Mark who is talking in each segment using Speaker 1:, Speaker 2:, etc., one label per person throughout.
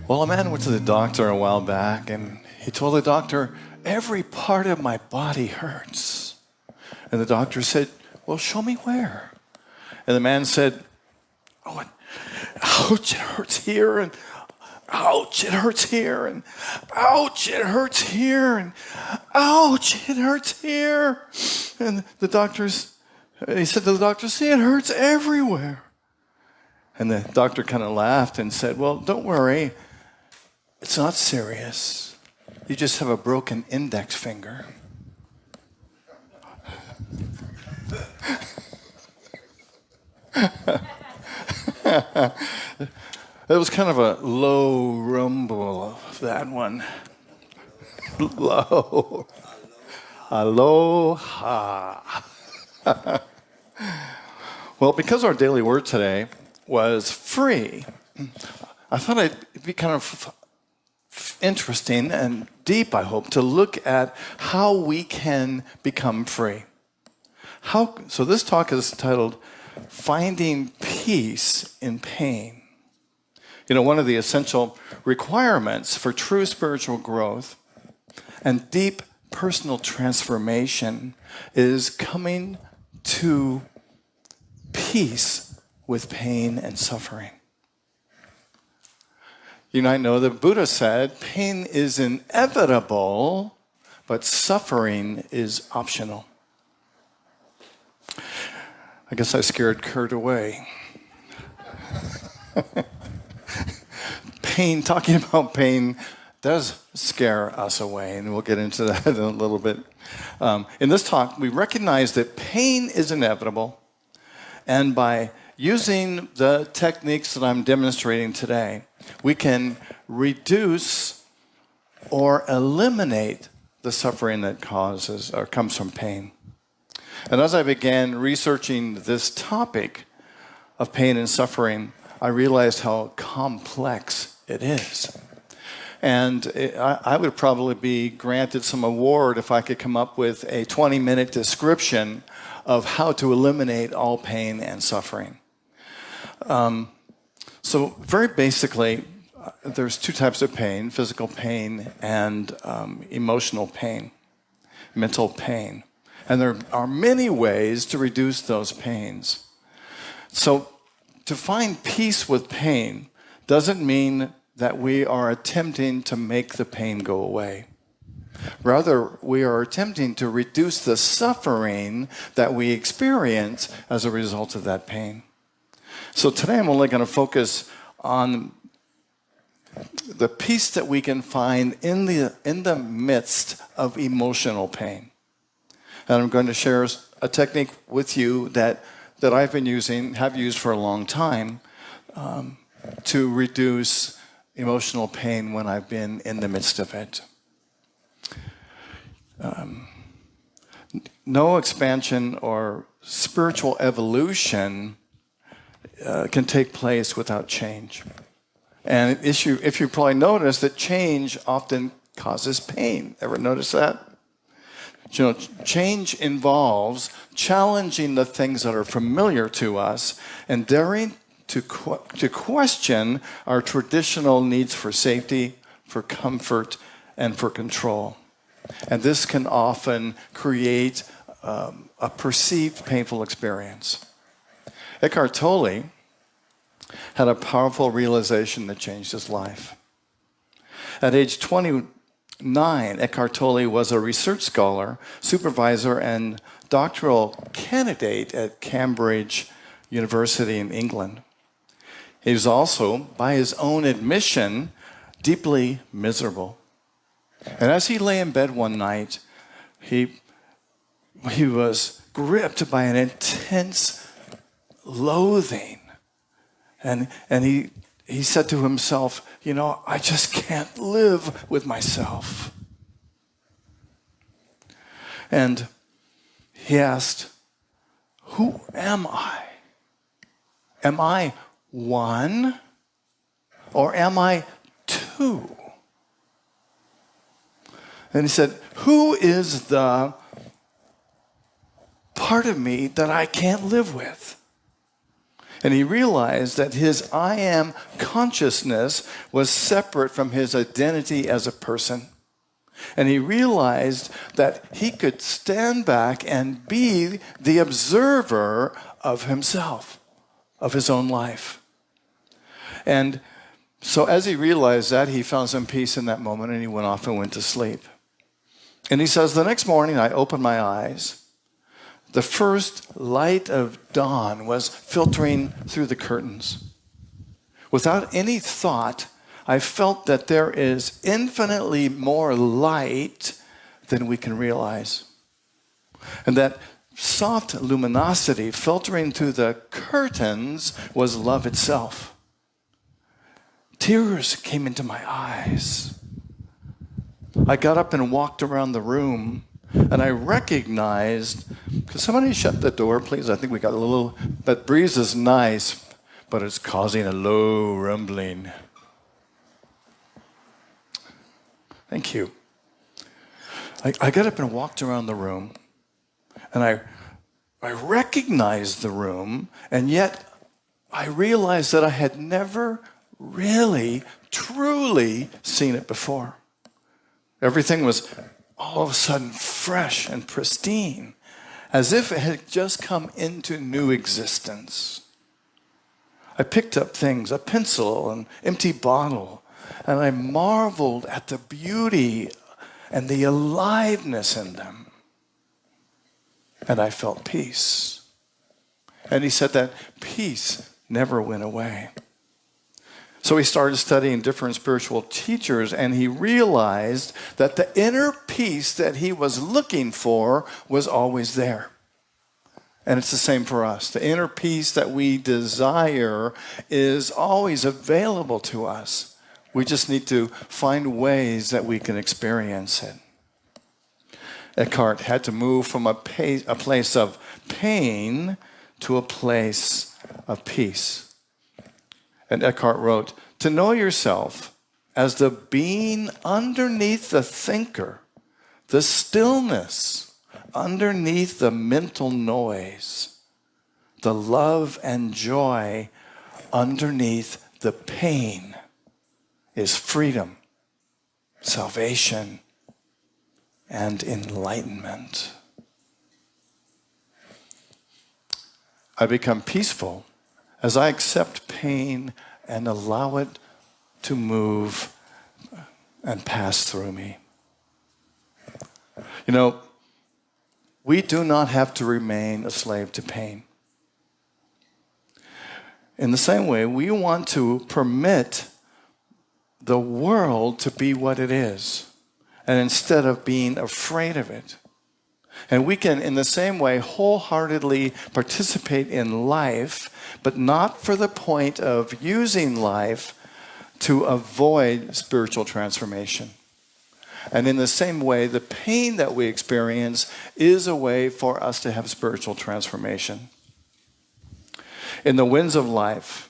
Speaker 1: Well, a man went to the doctor a while back and he told the doctor, every part of my body hurts. And the doctor said, well, show me where. And the man said, oh, ouch, it hurts here, and ouch, it hurts here, and ouch, it hurts here, and ouch, it hurts here. And he said to the doctor, see, it hurts everywhere. And the doctor kind of laughed and said, well, don't worry. It's not serious. You just have a broken index finger. It was kind of a low rumble, that one. Low. Aloha. Well, because our daily word today was free, I thought it'd be kind of interesting and deep, I hope, to look at how we can become free. So this talk is titled, Finding Peace in Pain. You know, one of the essential requirements for true spiritual growth and deep personal transformation is coming to peace with pain and suffering. You might know that Buddha said, pain is inevitable, but suffering is optional. I guess I scared Kurt away. Talking about pain does scare us away, and we'll get into that in a little bit. In this talk, we recognize that pain is inevitable, and by using the techniques that I'm demonstrating today, we can reduce or eliminate the suffering that causes or comes from pain. And as I began researching this topic of pain and suffering, I realized how complex it is. And I would probably be granted some award if I could come up with a 20-minute description of how to eliminate all pain and suffering. So very basically, there's two types of pain, physical pain and emotional pain, mental pain. And there are many ways to reduce those pains. So to find peace with pain doesn't mean that we are attempting to make the pain go away. Rather, we are attempting to reduce the suffering that we experience as a result of that pain. So today I'm only going to focus on the peace that we can find in the midst of emotional pain. And I'm going to share a technique with you that I've been using, have used for a long time, to reduce emotional pain when I've been in the midst of it. No expansion or spiritual evolution can take place without change. And if you probably notice that change often causes pain. Ever notice that? You know, change involves challenging the things that are familiar to us and daring to question our traditional needs for safety, for comfort, and for control. And this can often create a perceived painful experience. Eckhart Tolle had a powerful realization that changed his life. At age 29, Eckhart Tolle was a research scholar, supervisor, and doctoral candidate at Cambridge University in England. He was also, by his own admission, deeply miserable. And as he lay in bed one night, he was gripped by an intense loathing. And he said to himself, you know, I just can't live with myself. And he asked, who am I? Am I one or am I two? And he said, who is the part of me that I can't live with? And he realized that his I am consciousness was separate from his identity as a person. And he realized that he could stand back and be the observer of himself, of his own life. And so as he realized that, he found some peace in that moment, and he went off and went to sleep. And he says, the next morning I opened my eyes. The first light of dawn was filtering through the curtains. Without any thought, I felt that there is infinitely more light than we can realize. And that soft luminosity filtering through the curtains was love itself. Tears came into my eyes. I got up and walked around the room, and I recognized, could somebody shut the door, please? I think we got a little, that breeze is nice, but it's causing a low rumbling. Thank you. I got up and walked around the room, and I recognized the room, and yet I realized that I had never really, truly seen it before. Everything was all of a sudden fresh and pristine, as if it had just come into new existence. I picked up things, a pencil, an empty bottle, and I marveled at the beauty and the aliveness in them. And I felt peace. And he said that peace never went away. So he started studying different spiritual teachers, and he realized that the inner peace that he was looking for was always there. And it's the same for us. The inner peace that we desire is always available to us. We just need to find ways that we can experience it. Eckhart had to move from a place of pain to a place of peace. And Eckhart wrote, to know yourself as the being underneath the thinker, the stillness underneath the mental noise, the love and joy underneath the pain is freedom, salvation, and enlightenment. I become peaceful as I accept pain and allow it to move and pass through me. You know, we do not have to remain a slave to pain. In the same way, we want to permit the world to be what it is, and instead of being afraid of it. And we can, in the same way, wholeheartedly participate in life, but not for the point of using life to avoid spiritual transformation. And in the same way, the pain that we experience is a way for us to have spiritual transformation. In the winds of life,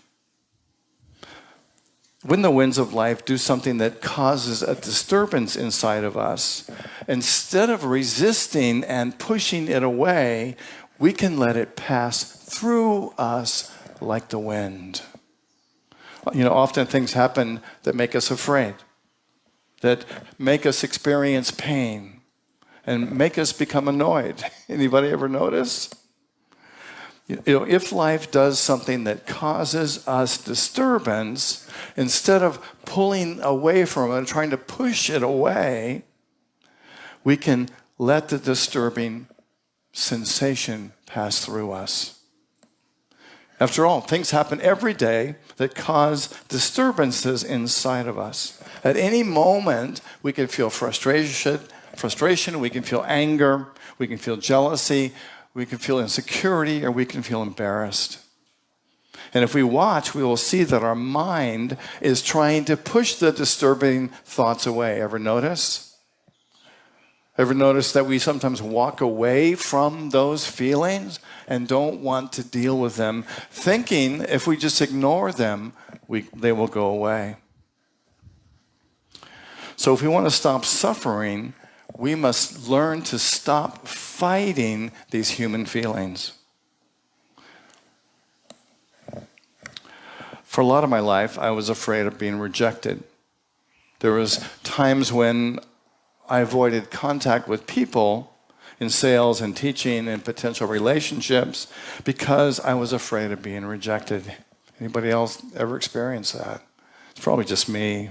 Speaker 1: when the winds of life do something that causes a disturbance inside of us, instead of resisting and pushing it away, we can let it pass through us like the wind. You know, often things happen that make us afraid, that make us experience pain, and make us become annoyed. Anybody ever notice? You know, if life does something that causes us disturbance, instead of pulling away from it and trying to push it away, we can let the disturbing sensation pass through us. After all, things happen every day that cause disturbances inside of us. At any moment, we can feel frustration, we can feel anger, we can feel jealousy, we can feel insecurity, or we can feel embarrassed. And if we watch, we will see that our mind is trying to push the disturbing thoughts away. Ever notice? Ever notice that we sometimes walk away from those feelings and don't want to deal with them, thinking if we just ignore them, they will go away? So if we want to stop suffering, we must learn to stop fighting these human feelings. For a lot of my life, I was afraid of being rejected. There was times when I avoided contact with people in sales and teaching and potential relationships because I was afraid of being rejected. Anybody else ever experience that? It's probably just me.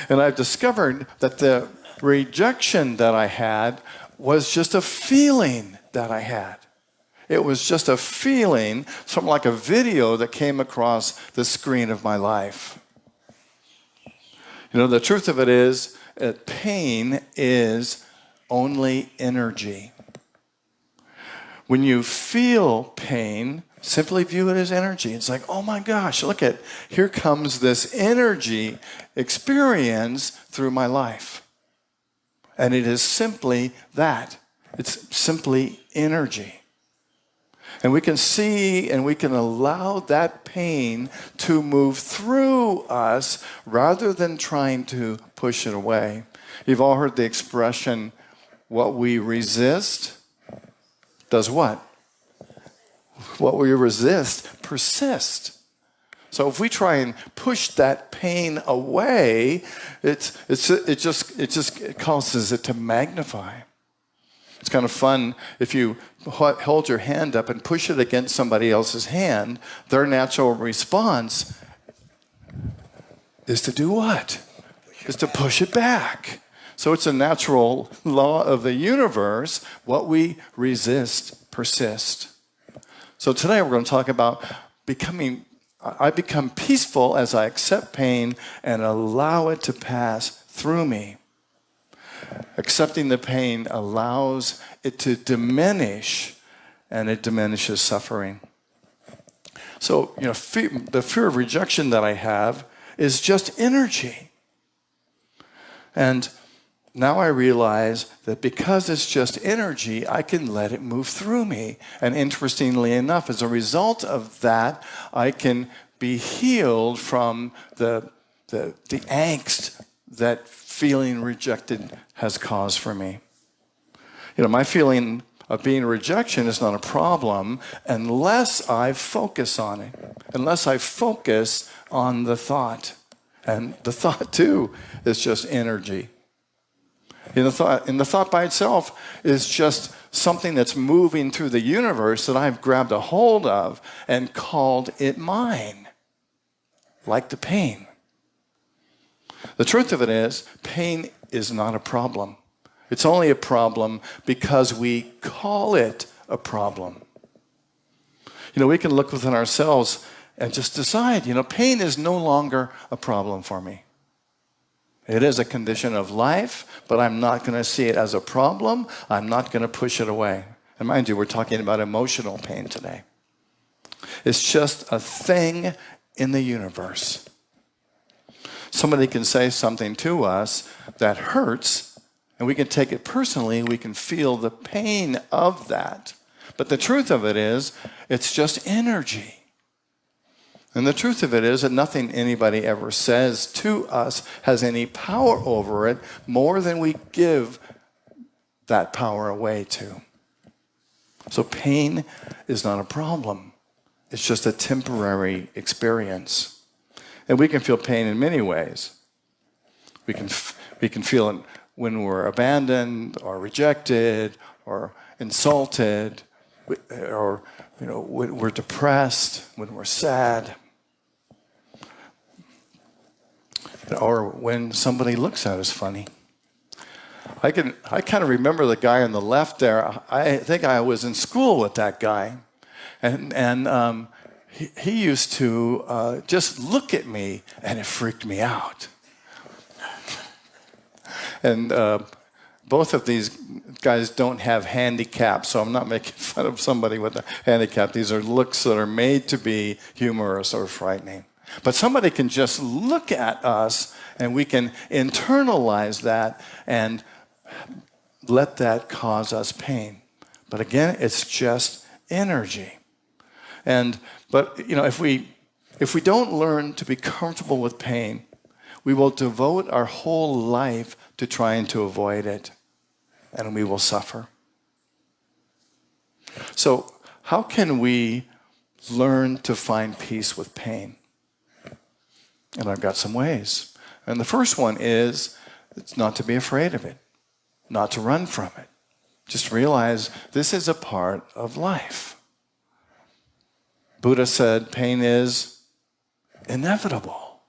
Speaker 1: And I've discovered that the rejection that I had was just a feeling that I had. It was just a feeling, something like a video that came across the screen of my life. You know, the truth of it is that pain is only energy. When you feel pain, simply view it as energy. It's like, oh my gosh, look at, here comes this energy experience through my life. And it is simply that. It's simply energy. And we can see and we can allow that pain to move through us rather than trying to push it away. You've all heard the expression, what we resist does what? What we resist persists. So if we try and push that pain away, it just causes it to magnify. It's kind of fun if you hold your hand up and push it against somebody else's hand. Their natural response is to do what? Is to push it back. So it's a natural law of the universe. What we resist persists. So today we're going to talk about I become peaceful as I accept pain and allow it to pass through me. Accepting the pain allows it to diminish, and it diminishes suffering. So, you know, the fear of rejection that I have is just energy. And now I realize that because it's just energy, I can let it move through me. And interestingly enough, as a result of that, I can be healed from the angst that feeling rejected has caused for me. You know, my feeling of being rejection is not a problem unless I focus on it, unless I focus on the thought. And the thought, too, is just energy. And the thought by itself is just something that's moving through the universe that I've grabbed a hold of and called it mine, like the pain. The truth of it is, pain is not a problem. It's only a problem because we call it a problem. You know, we can look within ourselves and just decide, you know, pain is no longer a problem for me. It is a condition of life, but I'm not going to see it as a problem. I'm not going to push it away. And mind you, we're talking about emotional pain today. It's just a thing in the universe. Somebody can say something to us that hurts, and we can take it personally. We can feel the pain of that. But the truth of it is, it's just energy. And the truth of it is that nothing anybody ever says to us has any power over it more than we give that power away to. So pain is not a problem. It's just a temporary experience. And we can feel pain in many ways. We can feel it when we're abandoned or rejected or insulted, or when we're depressed, when we're sad, or when somebody looks at us funny. I kind of remember the guy on the left there. I think I was in school with that guy, and he used to just look at me, and it freaked me out. And both of these guys don't have handicaps, so I'm not making fun of somebody with a handicap. These are looks that are made to be humorous or frightening. But somebody can just look at us, and we can internalize that and let that cause us pain. But again, it's just energy. But if we don't learn to be comfortable with pain, we will devote our whole life to trying to avoid it, and we will suffer. So how can we learn to find peace with pain. And I've got some ways. And the first one is it's not to be afraid of it, not to run from it. Just realize this is a part of life. Buddha said pain is inevitable.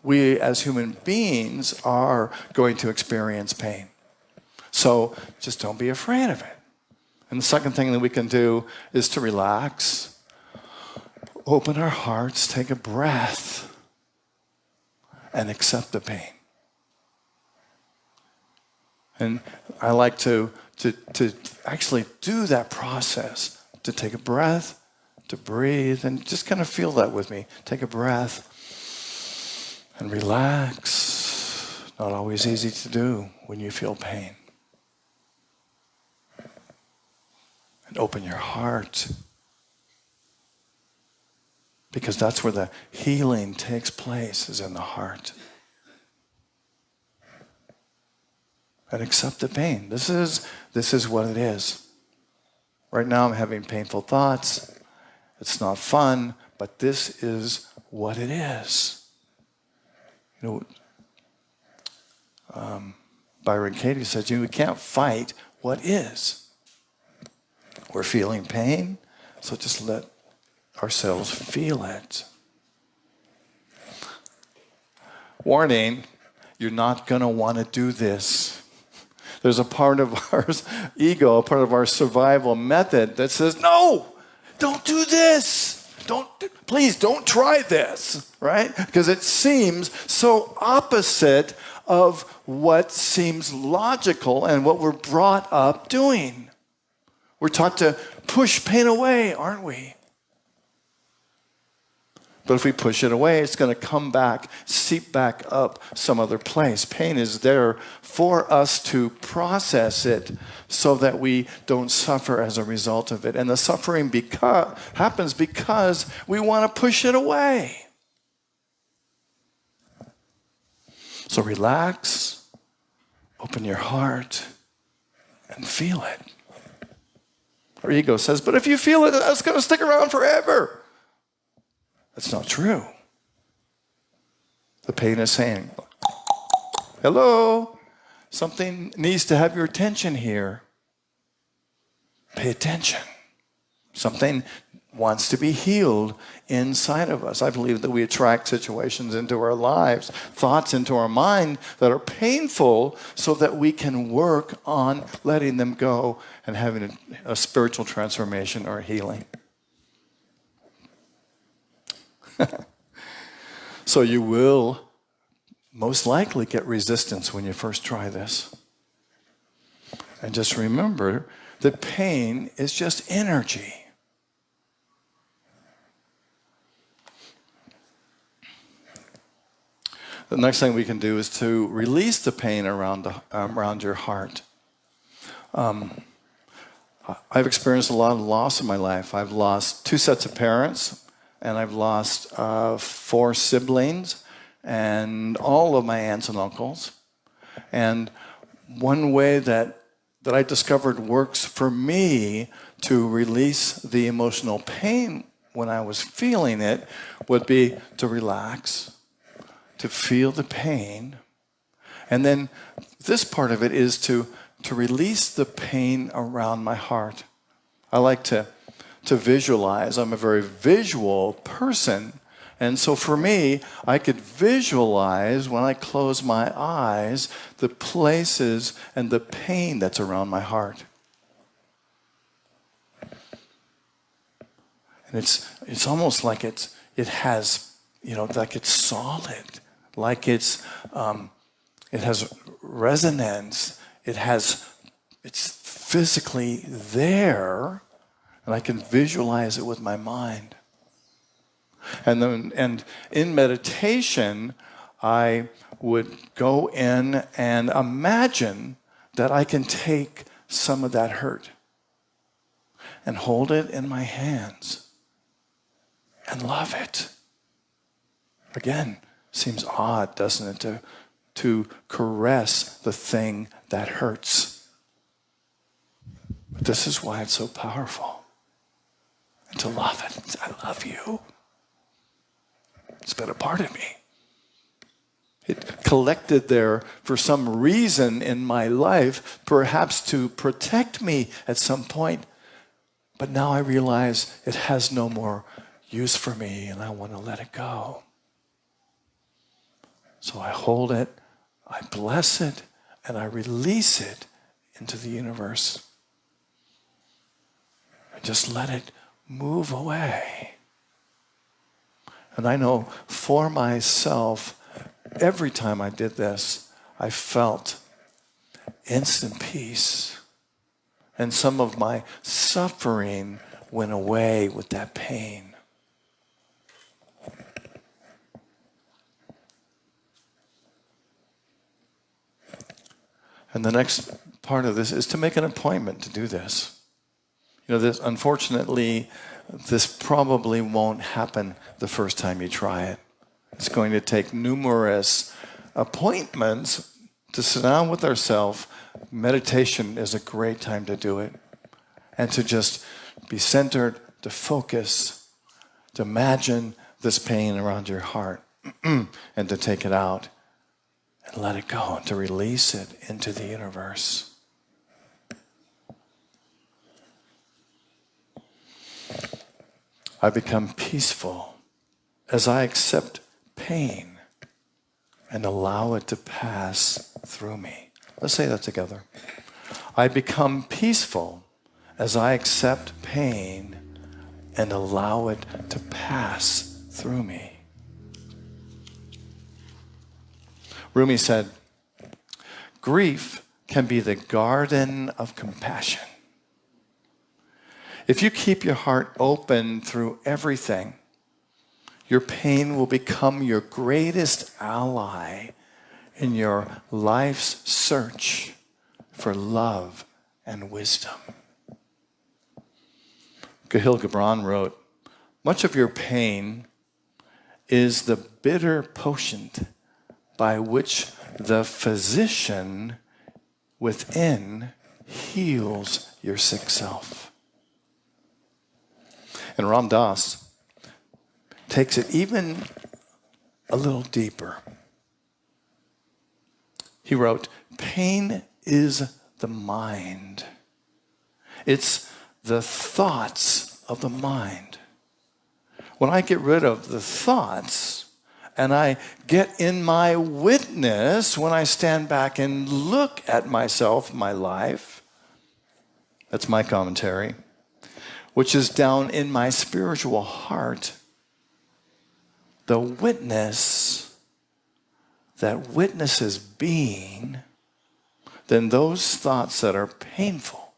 Speaker 1: We as human beings are going to experience pain. So just don't be afraid of it. And the second thing that we can do is to relax, open our hearts, take a breath, and accept the pain. And I like to actually do that process, to take a breath, to breathe, and just kind of feel that with me. Take a breath and relax. Not always easy to do when you feel pain. And open your heart, because that's where the healing takes place, is in the heart. And accept the pain. This is what it is. Right now I'm having painful thoughts. It's not fun, but this is what it is. You know, Byron Katie said, we can't fight what is. We're feeling pain, so just let ourselves feel it. Warning, you're not going to want to do this. There's a part of our ego, a part of our survival method that says, no, don't do this. Please don't try this, right? Because it seems so opposite of what seems logical and what we're brought up doing. We're taught to push pain away, aren't we? But if we push it away, it's going to come back, seep back up some other place. Pain is there for us to process it so that we don't suffer as a result of it. And the suffering happens because we want to push it away. So relax, open your heart, and feel it. Our ego says, but if you feel it, that's going to stick around forever. That's not true. The pain is saying, hello, something needs to have your attention here. Pay attention. Something wants to be healed inside of us. I believe that we attract situations into our lives, thoughts into our mind that are painful so that we can work on letting them go and having a spiritual transformation or healing. So you will most likely get resistance when you first try this. And just remember that pain is just energy. The next thing we can do is to release the pain around your heart. I've experienced a lot of loss in my life. I've lost 2 sets of parents. And I've lost 4 siblings and all of my aunts and uncles. And one way that I discovered works for me to release the emotional pain when I was feeling it would be to relax, to feel the pain. And then this part of it is to release the pain around my heart. I like to visualize. I'm a very visual person. And so for me, I could visualize when I close my eyes the places and the pain that's around my heart. And it's almost like it has, like it's solid, like it has resonance. It's physically there. And I can visualize it with my mind. And in meditation, I would go in and imagine that I can take some of that hurt and hold it in my hands and love it. Again, seems odd, doesn't it, to caress the thing that hurts. But this is why it's so powerful. and to love it. I love you. It's been a part of me. It collected there for some reason in my life, perhaps to protect me at some point. But now I realize it has no more use for me, and I want to let it go. So I hold it, I bless it, and I release it into the universe. I just let it move away. And I know for myself, every time I did this, I felt instant peace. And some of my suffering went away with that pain. And the next part of this is to make an appointment to do this. You know, unfortunately, this probably won't happen the first time you try it. It's going to take numerous appointments to sit down with ourselves. Meditation is a great time to do it. And to just be centered, to focus, to imagine this pain around your heart, and to take it out and let it go, and to release it into the universe. I become peaceful as I accept pain and allow it to pass through me. Let's say that together. I become peaceful as I accept pain and allow it to pass through me. Rumi said, grief can be the garden of compassion. If you keep your heart open through everything, your pain will become your greatest ally in your life's search for love and wisdom. Kahlil Gibran wrote, much of your pain is the bitter potion by which the physician within heals your sick self. And Ram Dass takes it even a little deeper. He wrote, pain is the mind. It's the thoughts of the mind. When I get rid of the thoughts and I get in my witness, when I stand back and look at myself, my life, that's my commentary, which is down in my spiritual heart, the witness that witnesses being, then those thoughts that are painful,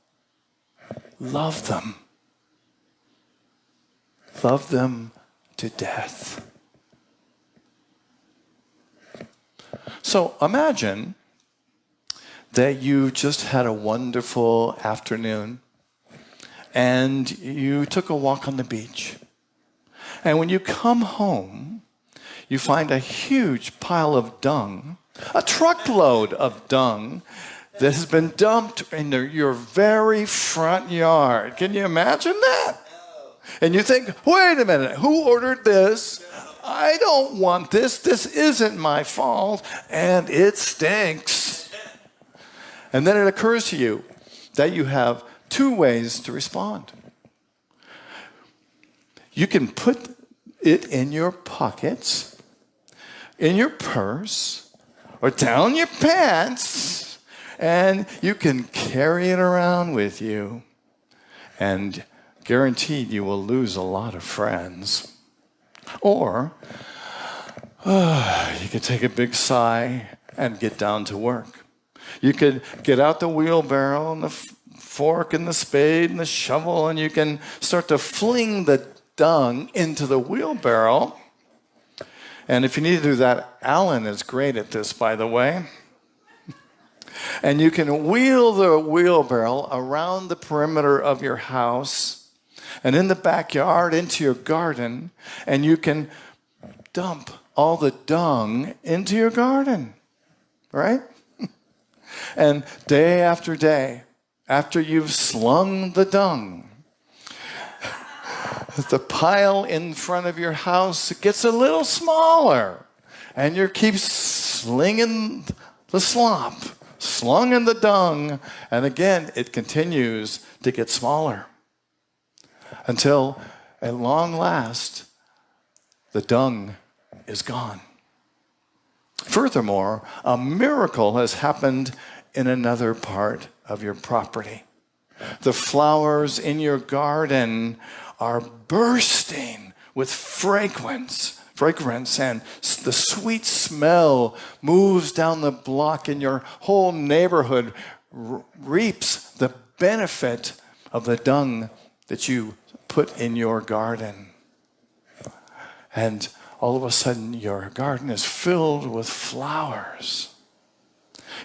Speaker 1: love them. Love them to death. So imagine that you just had a wonderful afternoon and you took a walk on the beach. And when you come home, you find a huge pile of dung, a truckload of dung that has been dumped in your very front yard. Can you imagine that? And you think, wait a minute, who ordered this? I don't want this. This isn't my fault, and it stinks. And then it occurs to you that you have two ways to respond. You can put it in your pockets, in your purse, or down your pants, and you can carry it around with you, and guaranteed you will lose a lot of friends. Or you could take a big sigh and get down to work. You could get out the wheelbarrow and the fork and the spade and the shovel, and you can start to fling the dung into the wheelbarrow. And if you need to do that, Alan is great at this, by the way. And you can wheel the wheelbarrow around the perimeter of your house and in the backyard into your garden, and you can dump all the dung into your garden, right? And day after day, after you've slung the dung, The pile in front of your house gets a little smaller, and you keep slinging the slop, slung the dung, and again, it continues to get smaller until, at long last, the dung is gone. Furthermore, a miracle has happened in another part of your property. The flowers in your garden are bursting with fragrance, and the sweet smell moves down the block, and your whole neighborhood reaps the benefit of the dung that you put in your garden. And all of a sudden, your garden is filled with flowers.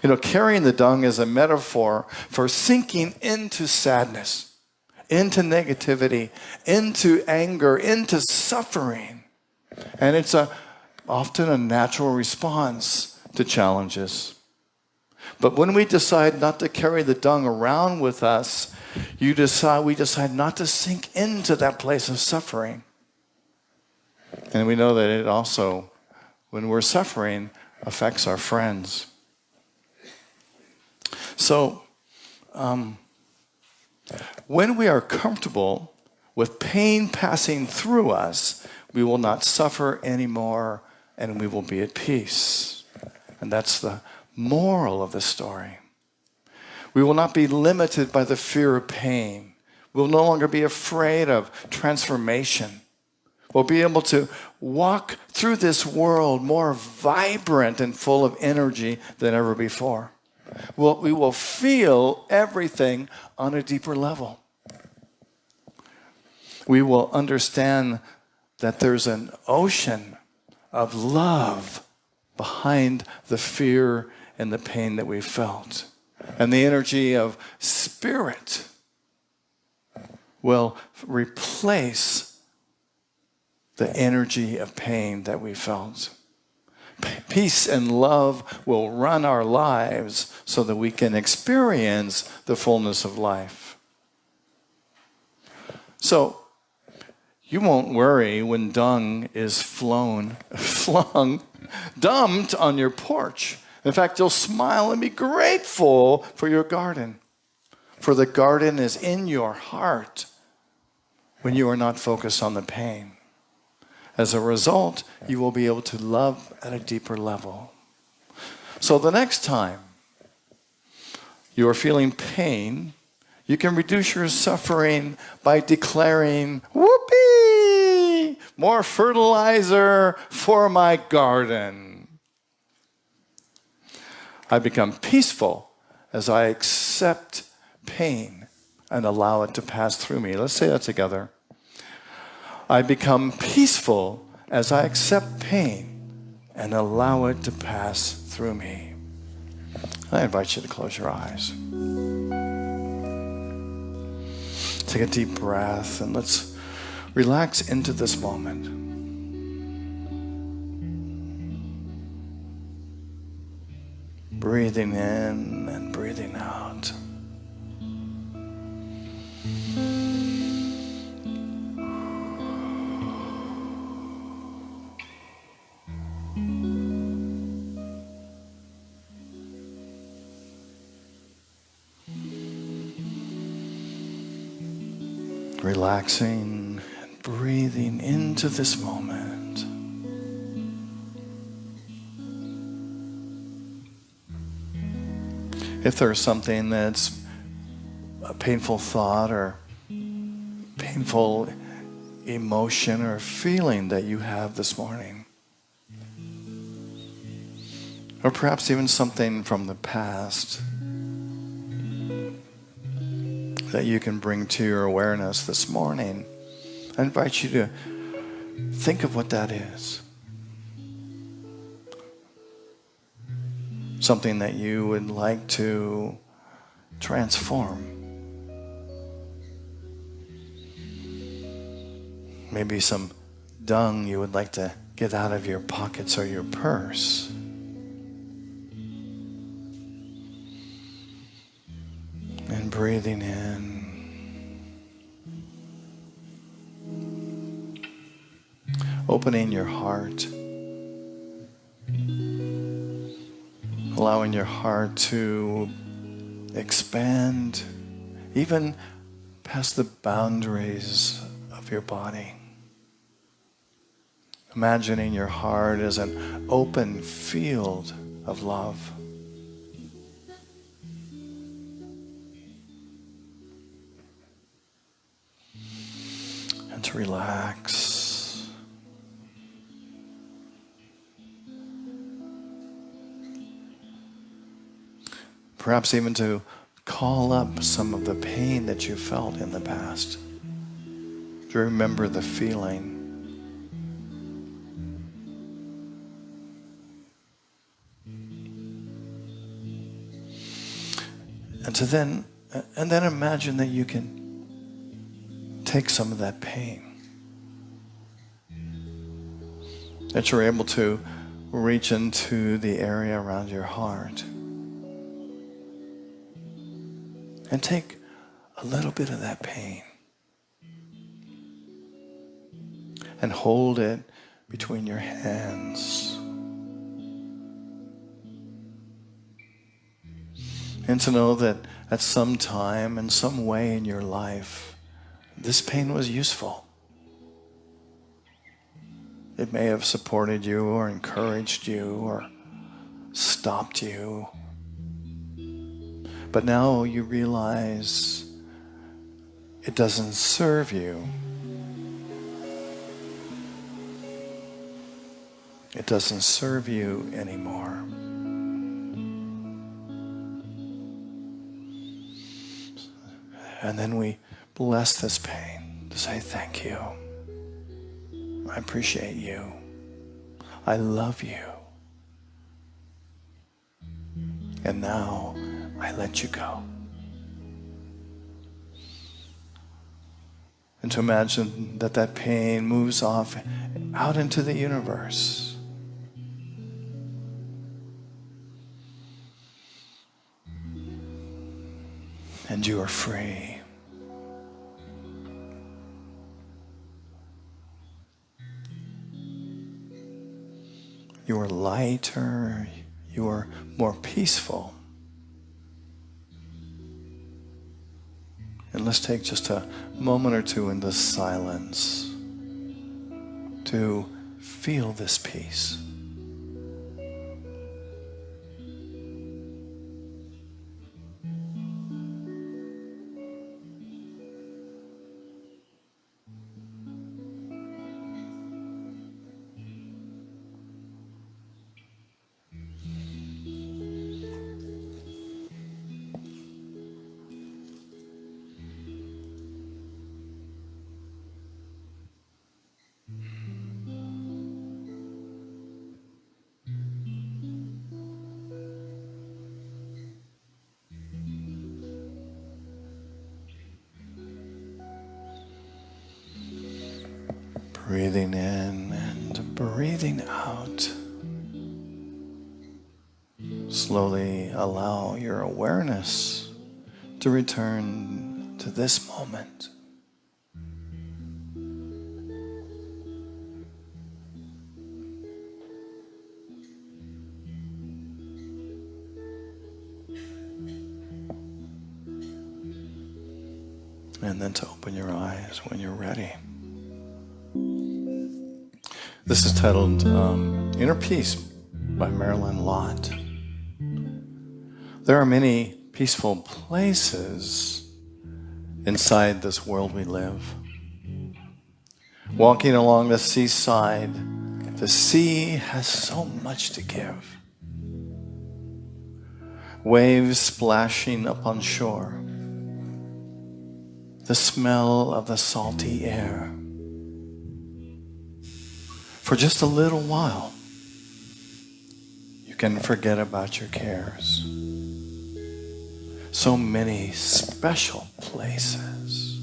Speaker 1: You know, carrying the dung is a metaphor for sinking into sadness, into negativity, into anger, into suffering. And it's often a natural response to challenges. But when we decide not to carry the dung around with us, we decide not to sink into that place of suffering. And we know that it also, when we're suffering, affects our friends. So, when we are comfortable with pain passing through us, we will not suffer anymore, and we will be at peace. And that's the moral of the story. We will not be limited by the fear of pain. We will no longer be afraid of transformation. We'll be able to walk through this world more vibrant and full of energy than ever before. We will feel everything on a deeper level. We will understand that there's an ocean of love behind the fear and the pain that we felt. And the energy of spirit will replace the energy of pain that we felt. Peace and love will run our lives so that we can experience the fullness of life. So, you won't worry when dung is dumped on your porch. In fact, you'll smile and be grateful for your garden. For the garden is in your heart when you are not focused on the pain. As a result, you will be able to love at a deeper level. So the next time you are feeling pain, you can reduce your suffering by declaring, "Whoopee! More fertilizer for my garden." I become peaceful as I accept pain and allow it to pass through me. Let's say that together. I become peaceful as I accept pain and allow it to pass through me. I invite you to close your eyes. Take a deep breath and let's relax into this moment. Breathing in and breathing out. Relaxing and breathing into this moment. If there's something that's a painful thought or painful emotion or feeling that you have this morning, or perhaps even something from the past that you can bring to your awareness this morning, I invite you to think of what that is. Something that you would like to transform. Maybe some dung you would like to get out of your pockets or your purse. And breathing in opening your heart, allowing your heart to expand even past the boundaries of your body. Imagining your heart as an open field of love. And to relax. Perhaps even to call up some of the pain that you felt in the past. To remember the feeling. And then imagine that you can take some of that pain. That you're able to reach into the area around your heart. And take a little bit of that pain. And hold it between your hands. And to know that at some time, in some way in your life, this pain was useful. It may have supported you or encouraged you or stopped you. But now you realize it doesn't serve you. It doesn't serve you anymore. And then we bless this pain to say thank you. I appreciate you. I love you. And now I let you go. And to imagine that that pain moves off out into the universe. And you are free. You are lighter. You are more peaceful. And let's take just a moment or two in this silence to feel this peace. Breathing in and breathing out. Slowly allow your awareness to return to this moment. And then to open your eyes when you're ready. This is titled Inner Peace by Marilyn Lott. There are many peaceful places inside this world we live. Walking along the seaside, the sea has so much to give. Waves splashing upon shore. The smell of the salty air. For just a little while, you can forget about your cares. So many special places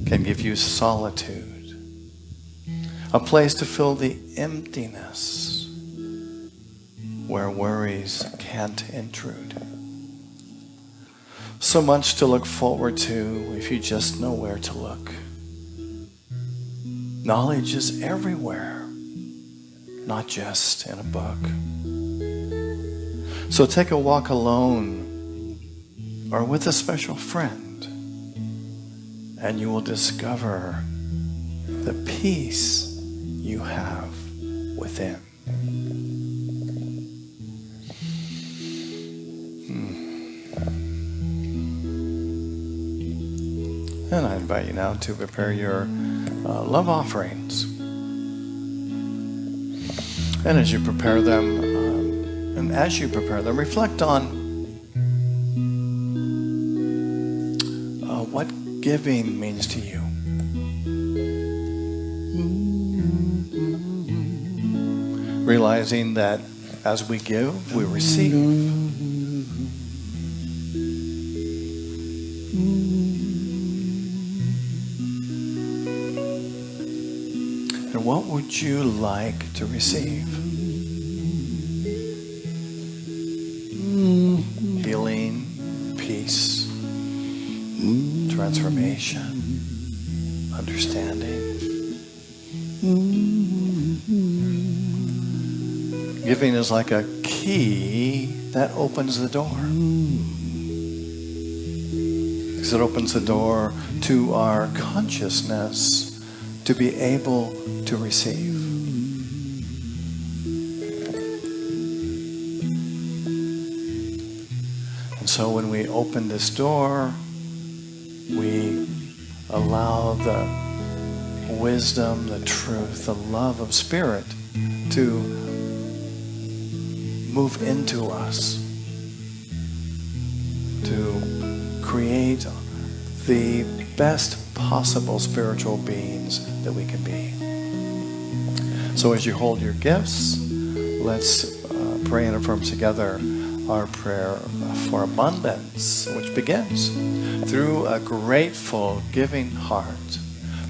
Speaker 1: can give you solitude, a place to fill the emptiness where worries can't intrude. So much to look forward to if you just know where to look. Knowledge is everywhere, not just in a book. So take a walk alone or with a special friend, and you will discover the peace you have within. And I invite you now to prepare your love offerings. And as you prepare them, reflect on what giving means to you. Realizing that as we give, we receive. And what would you like to receive? Healing, peace, transformation, understanding. Giving is like a key that opens the door. Because it opens the door to our consciousness to be able to receive. And so when we open this door, we allow the wisdom, the truth, the love of Spirit to move into us, to create the best possible spiritual beings that we can be. So as you hold your gifts, let's pray and affirm together our prayer for abundance, which begins through a grateful, giving heart.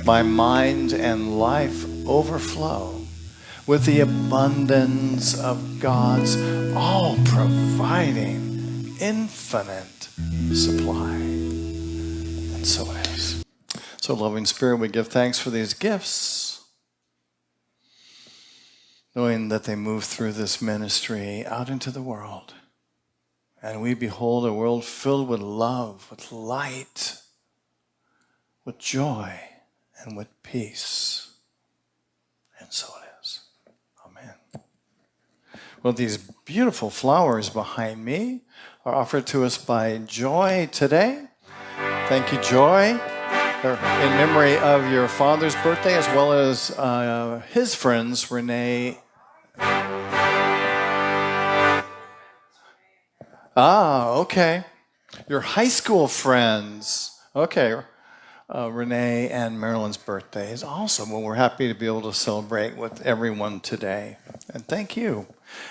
Speaker 1: My mind and life overflow with the abundance of God's all-providing, infinite supply. And so it is. So, loving Spirit, we give thanks for these gifts, knowing that they move through this ministry out into the world. And we behold a world filled with love, with light, with joy, and with peace. And so it is. Amen. Well, these beautiful flowers behind me are offered to us by Joy today. Thank you, Joy, in memory of your father's birthday, as well as his friends, Renee. Okay. Your high school friends. Okay. Renee and Marilyn's birthday is awesome. Well, we're happy to be able to celebrate with everyone today. And thank you.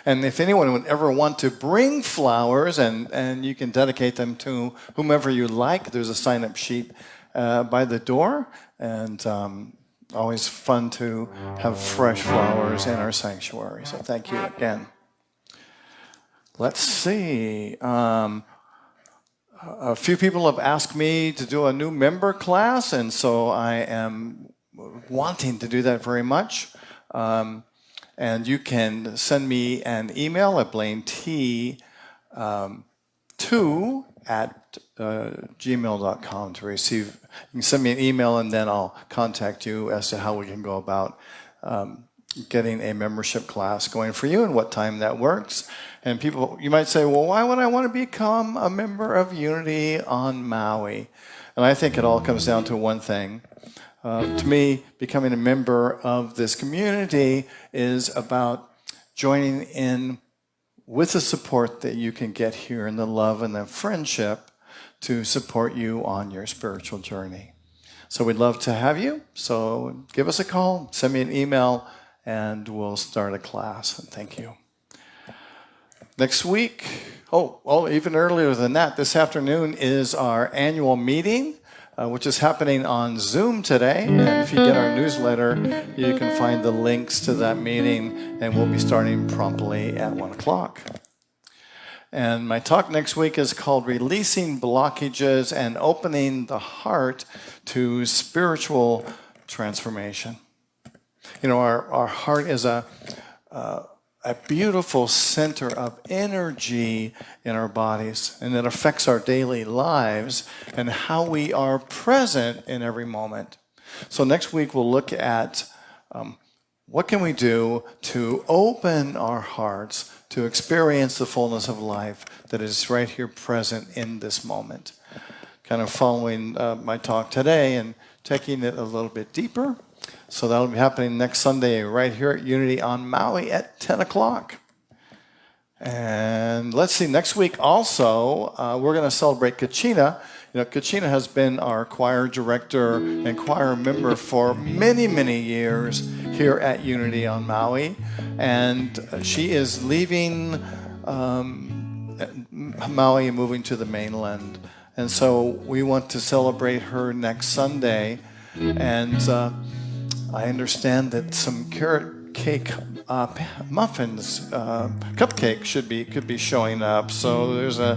Speaker 1: And if anyone would ever want to bring flowers, and you can dedicate them to whomever you like, there's a sign-up sheet by the door. And always fun to have fresh flowers in our sanctuary. So thank you again. Let's see. A few people have asked me to do a new member class, and so I am wanting to do that very much. And you can send me an email at blaine2@gmail.com to receive. You can send me an email, and then I'll contact you as to how we can go about getting a membership class going for you and what time that works. And people, you might say, well, why would I want to become a member of Unity on Maui? And I think it all comes down to one thing. To me, becoming a member of this community is about joining in with the support that you can get here and the love and the friendship to support you on your spiritual journey. So we'd love to have you. So give us a call, send me an email, and we'll start a class. And thank you. Next week, even earlier than that, this afternoon is our annual meeting, which is happening on Zoom today. And if you get our newsletter, you can find the links to that meeting, and we'll be starting promptly at 1 o'clock. And my talk next week is called Releasing Blockages and Opening the Heart to Spiritual Transformation. our heart is a beautiful center of energy in our bodies, and it affects our daily lives and how we are present in every moment. So next week we'll look at what can we do to open our hearts to experience the fullness of life that is right here present in this moment. Kind of following my talk today and taking it a little bit deeper. So that'll be happening next Sunday right here at Unity on Maui at 10 o'clock. And let's see, next week also, we're going to celebrate Kachina. Kachina has been our choir director and choir member for many, many years here at Unity on Maui. And she is leaving Maui and moving to the mainland. And so we want to celebrate her next Sunday. And I understand that some carrot cake muffins, cupcake could be showing up. So there's a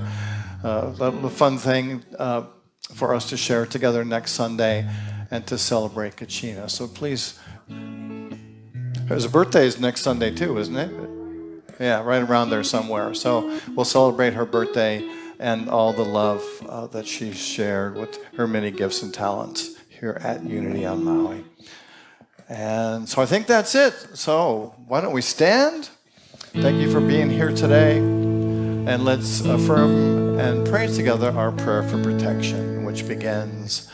Speaker 1: fun thing for us to share together next Sunday and to celebrate Kachina. So please, her birthday is next Sunday too, isn't it? Yeah, right around there somewhere. So we'll celebrate her birthday and all the love that she shared with her many gifts and talents here at Unity on Maui. And so I think that's it. So why don't we stand? Thank you for being here today. And let's affirm and pray together our prayer for protection, which begins,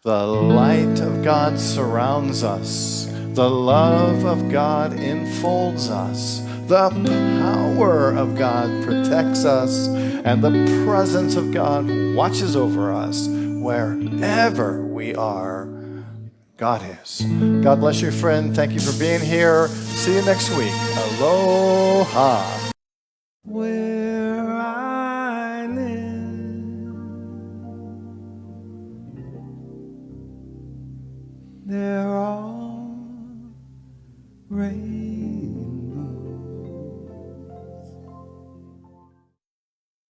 Speaker 1: the light of God surrounds us. The love of God enfolds us. The power of God protects us. And the presence of God watches over us wherever we are. God is. God bless you, friend. Thank you for being here. See you next week. Aloha. Where I live, there are rain.